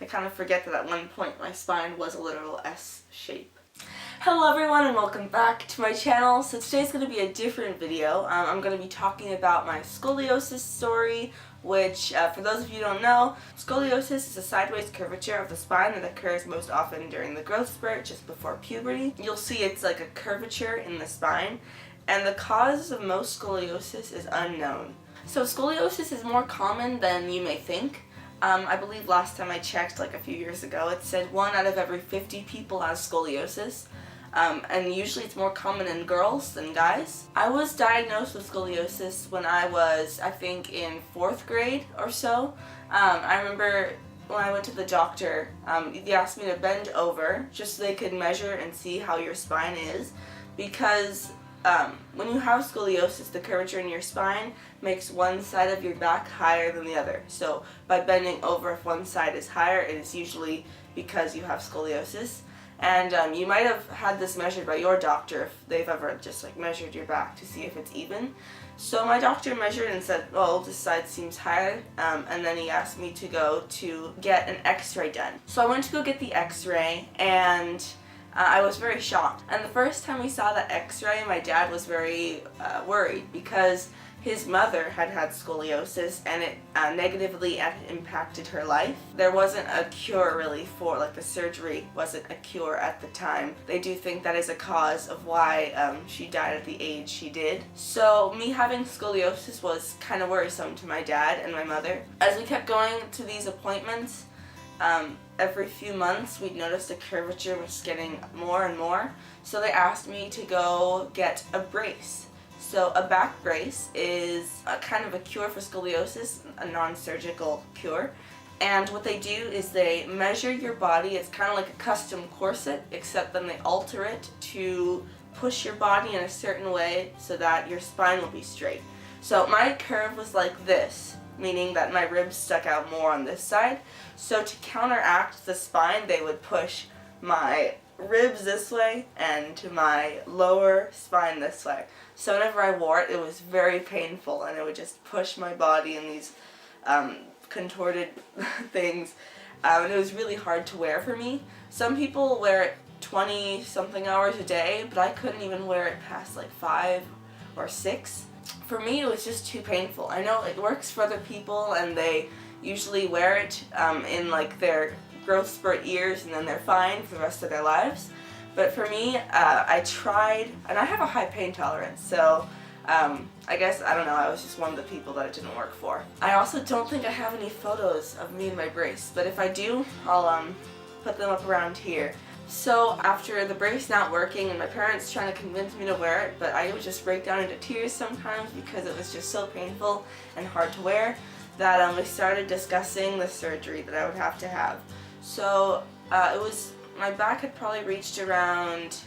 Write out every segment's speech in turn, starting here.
I kind of forget that at one point my spine was a literal S shape. Hello everyone and welcome back to my channel. So today's going to be a different video. I'm going to be talking about my scoliosis story, which for those of you who don't know, scoliosis is a sideways curvature of the spine that occurs most often during the growth spurt just before puberty. You'll see it's like a curvature in the spine, and the cause of most scoliosis is unknown. So scoliosis is more common than you may think. I believe last time I checked, like a few years ago, it said 1 out of every 50 people has scoliosis. And usually it's more common in girls than guys. I was diagnosed with scoliosis when I was, I think, in 4th grade or so. I remember when I went to the doctor, they asked me to bend over just so they could measure and see how your spine is, because when you have scoliosis, the curvature in your spine makes one side of your back higher than the other. So by bending over, if one side is higher, it is usually because you have scoliosis. And you might have had this measured by your doctor if they've ever just like measured your back to see if it's even. So my doctor measured and said, well, this side seems higher, and then he asked me to go to get an x-ray done. So I went to go get the x-ray, and I was very shocked. And the first time we saw the x-ray, my dad was very worried because his mother had had scoliosis and it negatively impacted her life. There wasn't a cure really for, like, the surgery wasn't a cure at the time. They do think that is a cause of why she died at the age she did. So me having scoliosis was kind of worrisome to my dad and my mother. As we kept going to these appointments, every few months we'd noticed the curvature was getting more and more. So they asked me to go get a brace. So a back brace is a kind of a cure for scoliosis, a non-surgical cure. And what they do is they measure your body. It's kind of like a custom corset, except then they alter it to push your body in a certain way so that your spine will be straight. So my curve was like this, meaning that my ribs stuck out more on this side. So to counteract the spine, they would push my ribs this way and to my lower spine this way. So whenever I wore it, it was very painful, and it would just push my body in these contorted things, and it was really hard to wear for me. Some people wear it 20-something hours a day, but I couldn't even wear it past like 5 or 6. For me, it was just too painful. I know it works for other people, and they usually wear it in like their growth spurt years, and then they're fine for the rest of their lives. But for me, I tried, and I have a high pain tolerance, so I guess, I don't know, I was just one of the people that it didn't work for. I also don't think I have any photos of me in my brace, but if I do, I'll put them up around here. So after the brace not working and my parents trying to convince me to wear it, but I would just break down into tears sometimes because it was just so painful and hard to wear, that we started discussing the surgery that I would have to have. So my back had probably reached around,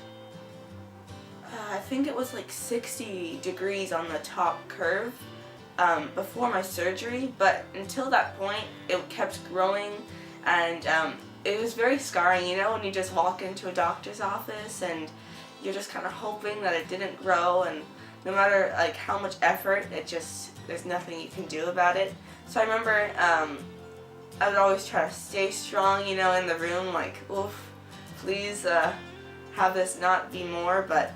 I think it was like 60 degrees on the top curve before my surgery, but until that point it kept growing, and it was very scarring, you know, when you just walk into a doctor's office and you're just kind of hoping that it didn't grow, and no matter like how much effort, there's nothing you can do about it. So I remember I would always try to stay strong, you know, in the room, like, oof, please have this not be more, but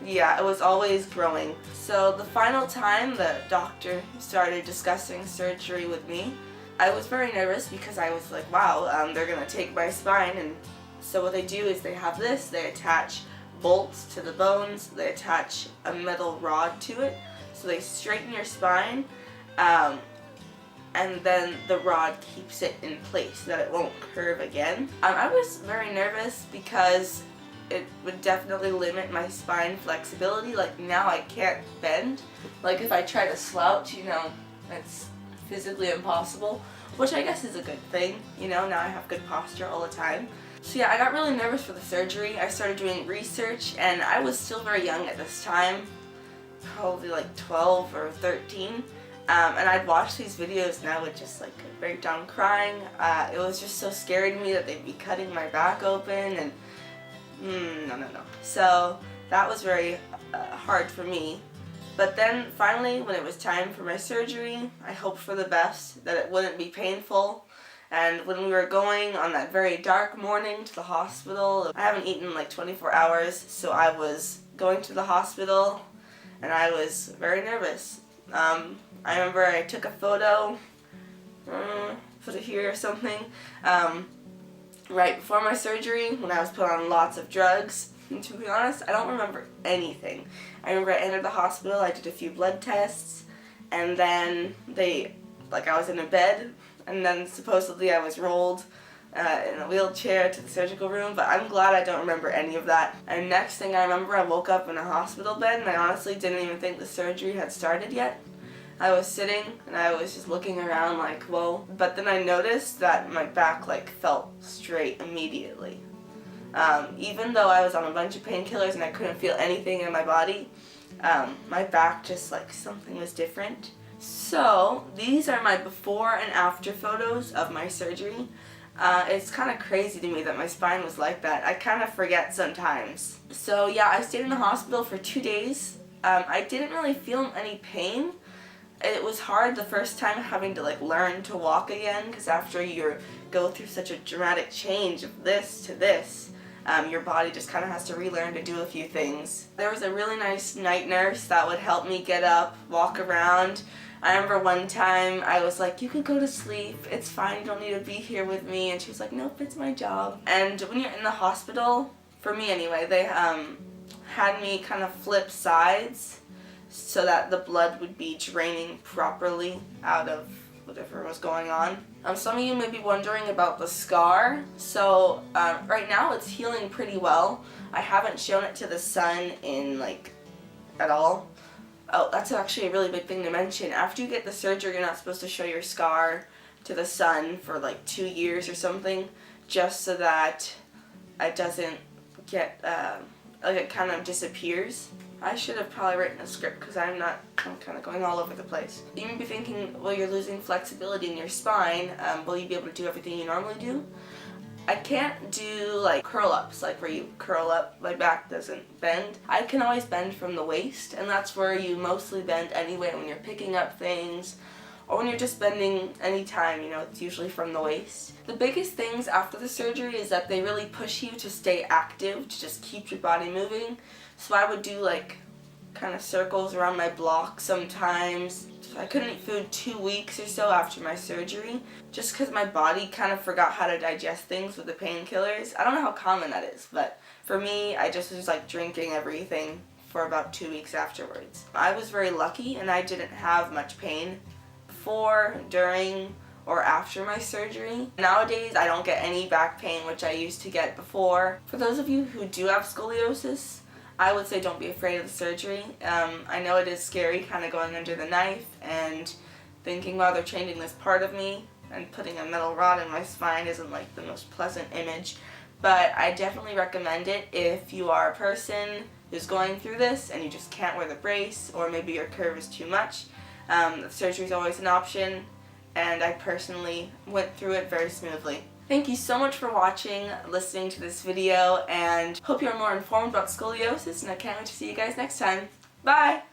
yeah, it was always growing. So the final time the doctor started discussing surgery with me, I was very nervous because I was like, wow, they're gonna take my spine. And so what they do is they have this, they attach bolts to the bones, they attach a metal rod to it, so they straighten your spine, and then the rod keeps it in place so that it won't curve again. I was very nervous because it would definitely limit my spine flexibility. Like, now I can't bend. Like, if I try to slouch, you know, it's physically impossible, which I guess is a good thing, you know, now I have good posture all the time. So yeah, I got really nervous for the surgery. I started doing research, and I was still very young at this time, probably like 12 or 13. And I'd watch these videos and I would just like break down crying. It was just so scary to me that they'd be cutting my back open, and no. So that was very hard for me. But then finally, when it was time for my surgery, I hoped for the best, that it wouldn't be painful. And when we were going on that very dark morning to the hospital, I haven't eaten in like 24 hours, so I was going to the hospital and I was very nervous. I remember I took a photo, put it here or something, right before my surgery when I was put on lots of drugs. And to be honest, I don't remember anything. I remember I entered the hospital, I did a few blood tests, and then I was in a bed, and then supposedly I was rolled in a wheelchair to the surgical room, but I'm glad I don't remember any of that. And next thing I remember, I woke up in a hospital bed, and I honestly didn't even think the surgery had started yet. I was sitting, and I was just looking around like, whoa. But then I noticed that my back felt straight immediately. Even though I was on a bunch of painkillers and I couldn't feel anything in my body, my back just something was different. So these are my before and after photos of my surgery. It's kind of crazy to me that my spine was like that. I kind of forget sometimes. So yeah, I stayed in the hospital for 2 days. I didn't really feel any pain. It was hard the first time having to learn to walk again, because after you go through such a dramatic change of this to this, your body just kind of has to relearn to do a few things. There was a really nice night nurse that would help me get up, walk around. I remember one time I was like, you can go to sleep, it's fine, you don't need to be here with me. And she was like, nope, it's my job. And when you're in the hospital, for me anyway, they had me kind of flip sides so that the blood would be draining properly out of whatever was going on. Some of you may be wondering about the scar. So right now it's healing pretty well. I haven't shown it to the sun in at all. Oh, that's actually a really big thing to mention. After you get the surgery, you're not supposed to show your scar to the sun for 2 years or something, just so that it doesn't get, it kind of disappears. I should have probably written a script because I'm kind of going all over the place. You may be thinking, well, you're losing flexibility in your spine. Will you be able to do everything you normally do? I can't do curl-ups, where you curl up, my back doesn't bend. I can always bend from the waist, and that's where you mostly bend anyway when you're picking up things, or when you're just bending anytime, it's usually from the waist. The biggest things after the surgery is that they really push you to stay active, to just keep your body moving. So I would do kind of circles around my block sometimes. I couldn't eat food 2 weeks or so after my surgery, just because my body kind of forgot how to digest things with the painkillers. I don't know how common that is, but for me, I just was drinking everything for about 2 weeks afterwards. I was very lucky and I didn't have much pain before, during, or after my surgery. Nowadays, I don't get any back pain, which I used to get before. For those of you who do have scoliosis, I would say don't be afraid of the surgery. I know it is scary kind of going under the knife and thinking, wow, they're changing this part of me, and putting a metal rod in my spine isn't the most pleasant image. But I definitely recommend it if you are a person who's going through this and you just can't wear the brace, or maybe your curve is too much. The surgery is always an option, and I personally went through it very smoothly. Thank you so much for watching, listening to this video, and hope you're more informed about scoliosis, and I can't wait to see you guys next time. Bye!